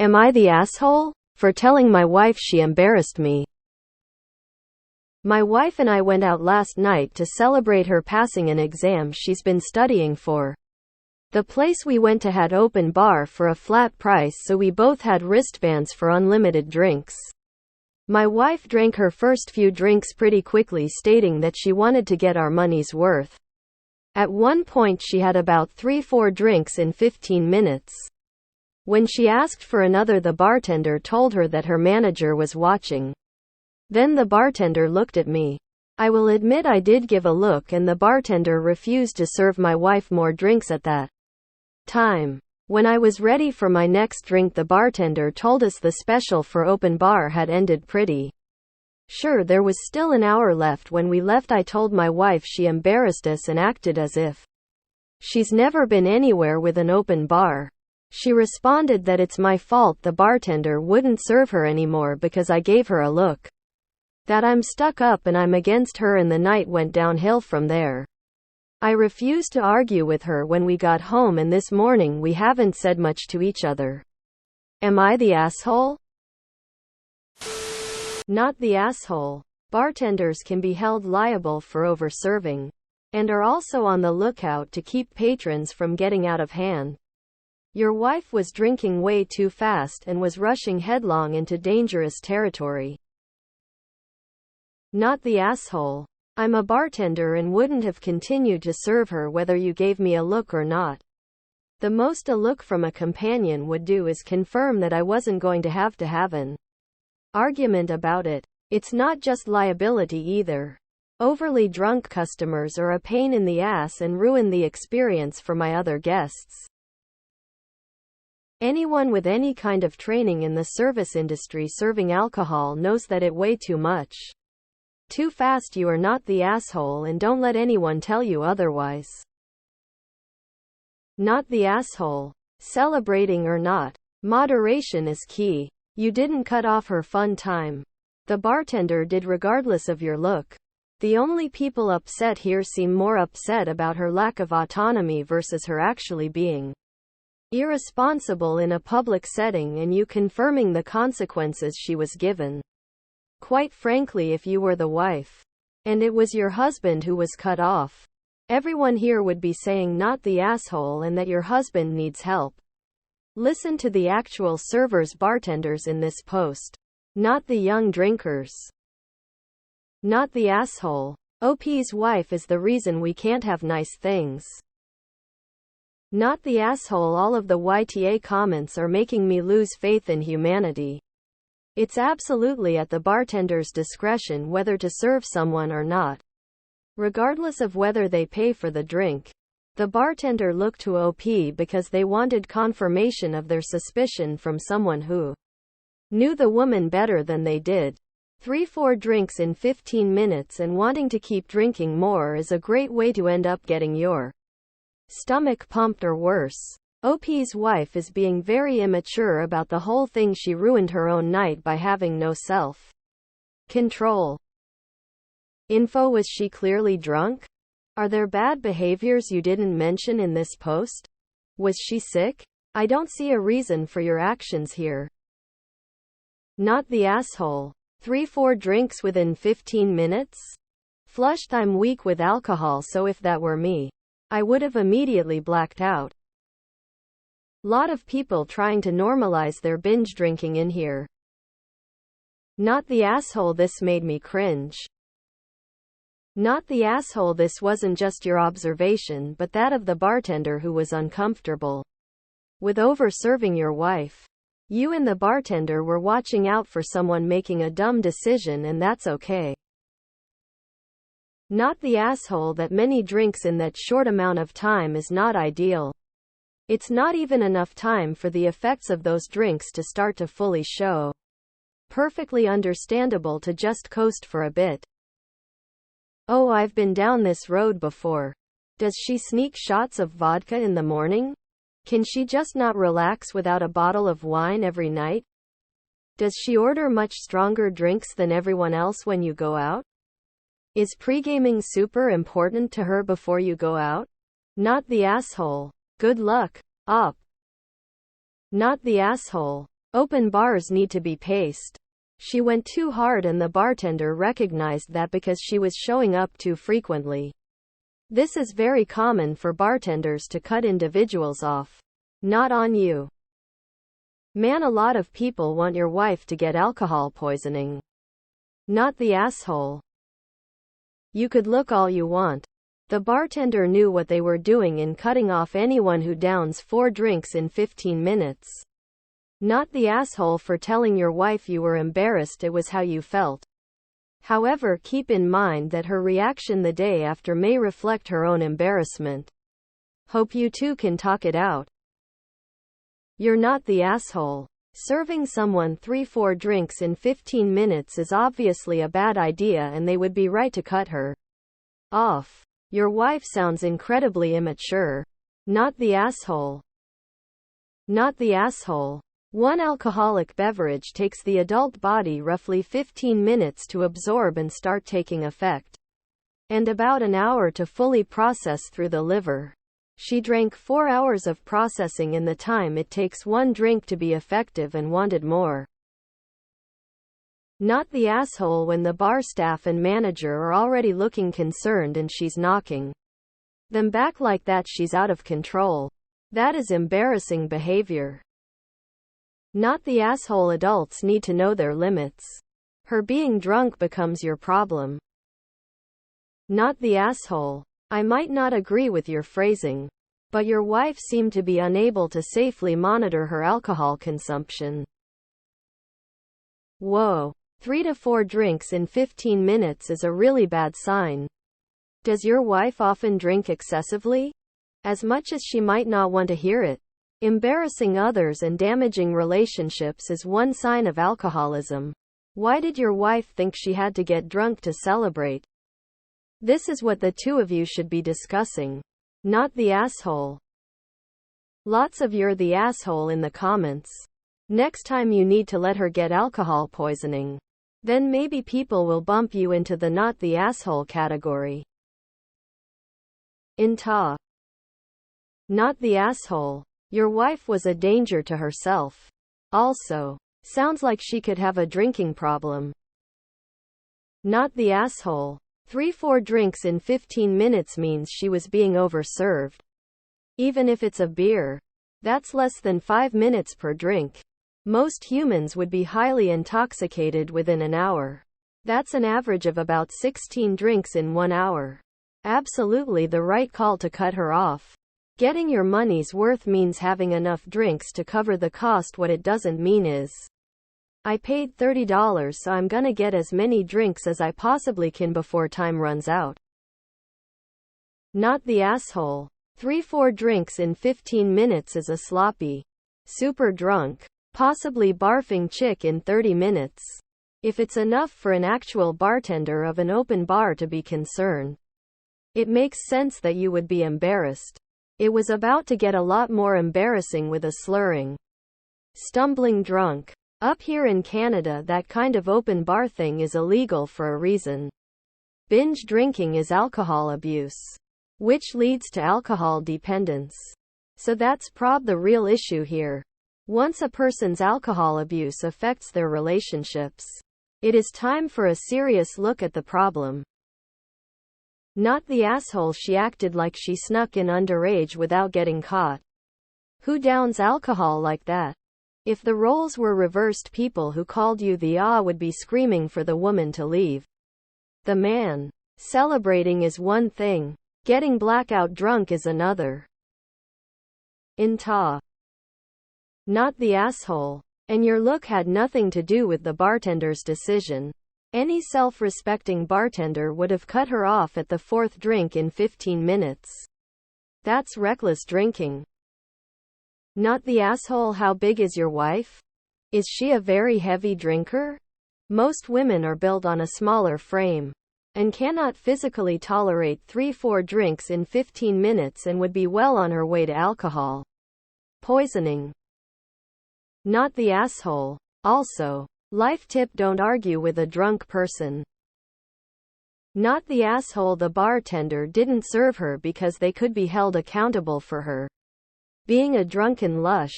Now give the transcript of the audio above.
Am I the asshole? For telling my wife she embarrassed me. My wife and I went out last night to celebrate her passing an exam she's been studying for. The place we went to had open bar for a flat price, so we both had wristbands for unlimited drinks. My wife drank her first few drinks pretty quickly, stating that she wanted to get our money's worth. At one point she had about 3-4 drinks in 15 minutes. When she asked for another, the bartender told her that her manager was watching. Then the bartender looked at me. I will admit I did give a look, and the bartender refused to serve my wife more drinks at that time. When I was ready for my next drink, the bartender told us the special for open bar had ended pretty. Sure, there was still an hour left. When we left, I told my wife she embarrassed us and acted as if she's never been anywhere with an open bar. She responded that it's my fault the bartender wouldn't serve her anymore because I gave her a look. That I'm stuck up and I'm against her, and the night went downhill from there. I refused to argue with her when we got home, and this morning we haven't said much to each other. Am I the asshole? Not the asshole. Bartenders can be held liable for overserving, and are also on the lookout to keep patrons from getting out of hand. Your wife was drinking way too fast and was rushing headlong into dangerous territory. Not the asshole. I'm a bartender and wouldn't have continued to serve her whether you gave me a look or not. The most a look from a companion would do is confirm that I wasn't going to have an argument about it. It's not just liability either. Overly drunk customers are a pain in the ass and ruin the experience for my other guests. Anyone with any kind of training in the service industry serving alcohol knows that it way too much. Too fast. You are not the asshole, and don't let anyone tell you otherwise. Not the asshole. Celebrating or not, moderation is key. You didn't cut off her fun time. The bartender did, regardless of your look. The only people upset here seem more upset about her lack of autonomy versus her actually being irresponsible in a public setting and you confirming the consequences she was given. Quite frankly, if you were the wife, and it was your husband who was cut off, everyone here would be saying not the asshole and that your husband needs help. Listen to the actual servers, bartenders in this post, not the young drinkers. Not the asshole. OP's wife is the reason we can't have nice things. Not the asshole. All of the YTA comments are making me lose faith in humanity. It's absolutely at the bartender's discretion whether to serve someone or not, regardless of whether they pay for the drink. The bartender looked to OP because they wanted confirmation of their suspicion from someone who knew the woman better than they did. 3-4 drinks in 15 minutes and wanting to keep drinking more is a great way to end up getting your stomach pumped or worse. OP's wife is being very immature about the whole thing. She ruined her own night by having no self-control. Info: was she clearly drunk? Are there bad behaviors you didn't mention in this post? Was she sick? I don't see a reason for your actions here. Not the asshole. 3-4 drinks within 15 minutes? Flushed. I'm weak with alcohol, so if that were me, I would have immediately blacked out. Lot of people trying to normalize their binge drinking in here. Not the asshole. This made me cringe. Not the asshole. This wasn't just your observation but that of the bartender who was uncomfortable with over-serving your wife. You and the bartender were watching out for someone making a dumb decision, and that's okay. Not the asshole. That many drinks in that short amount of time is not ideal. It's not even enough time for the effects of those drinks to start to fully show. Perfectly understandable to just coast for a bit. Oh, I've been down this road before. Does she sneak shots of vodka in the morning? Can she just not relax without a bottle of wine every night? Does she order much stronger drinks than everyone else when you go out? Is pre-gaming super important to her before you go out? Not the asshole. Good luck, op. Not the asshole. Open bars need to be paced. She went too hard and the bartender recognized that because she was showing up too frequently. This is very common for bartenders to cut individuals off. Not on you. Man, a lot of people want your wife to get alcohol poisoning. Not the asshole. You could look all you want. The bartender knew what they were doing in cutting off anyone who downs 4 drinks in 15 minutes. Not the asshole for telling your wife you were embarrassed it was how you felt. However, keep in mind that her reaction the day after may reflect her own embarrassment. Hope you two can talk it out. You're not the asshole. Serving someone 3-4 drinks in 15 minutes is obviously a bad idea and they would be right to cut her off. Your wife sounds incredibly immature. Not the asshole. Not the asshole. One alcoholic beverage takes the adult body roughly 15 minutes to absorb and start taking effect, and about an hour to fully process through the liver. She drank 4 hours of processing in the time it takes one drink to be effective and wanted more. Not the asshole when the bar staff and manager are already looking concerned and she's knocking them back like that. She's out of control. That is embarrassing behavior. Not the asshole. Adults need to know their limits. Her being drunk becomes your problem. Not the asshole. I might not agree with your phrasing, but your wife seemed to be unable to safely monitor her alcohol consumption. Whoa. 3 to 4 drinks in 15 minutes is a really bad sign. Does your wife often drink excessively? As much as she might not want to hear it. Embarrassing others and damaging relationships is one sign of alcoholism. Why did your wife think she had to get drunk to celebrate? This is what the two of you should be discussing. Not the asshole. Lots of "you're the asshole" in the comments. Next time you need to let her get alcohol poisoning. Then maybe people will bump you into the not the asshole category. Not the asshole. Your wife was a danger to herself. Also, sounds like she could have a drinking problem. Not the asshole. 3-4 drinks in 15 minutes means she was being overserved. Even if it's a beer, that's less than 5 minutes per drink. Most humans would be highly intoxicated within an hour. That's an average of about 16 drinks in 1 hour. Absolutely the right call to cut her off. Getting your money's worth means having enough drinks to cover the cost. What it doesn't mean is, I paid $30 so I'm gonna get as many drinks as I possibly can before time runs out. Not the asshole. 3-4 drinks in 15 minutes is a sloppy, super drunk, possibly barfing chick in 30 minutes. If it's enough for an actual bartender of an open bar to be concerned, it makes sense that you would be embarrassed. It was about to get a lot more embarrassing with a slurring, stumbling drunk. Up here in Canada, that kind of open bar thing is illegal for a reason. Binge drinking is alcohol abuse, which leads to alcohol dependence. So that's the real issue here. Once a person's alcohol abuse affects their relationships, it is time for a serious look at the problem. Not the asshole. She acted like she snuck in underage without getting caught. Who downs alcohol like that? If the roles were reversed, people who called you the would be screaming for the woman to leave the man. Celebrating is one thing. Getting blackout drunk is another. Not the asshole. And your look had nothing to do with the bartender's decision. Any self-respecting bartender would have cut her off at the 4th drink in 15 minutes. That's reckless drinking. Not the asshole. How big is your wife? Is she a very heavy drinker? Most women are built on a smaller frame and cannot physically tolerate 3-4 drinks in 15 minutes and would be well on her way to alcohol poisoning. Not the asshole. Also, life tip: don't argue with a drunk person. Not the asshole. The bartender didn't serve her because they could be held accountable for her being a drunken lush.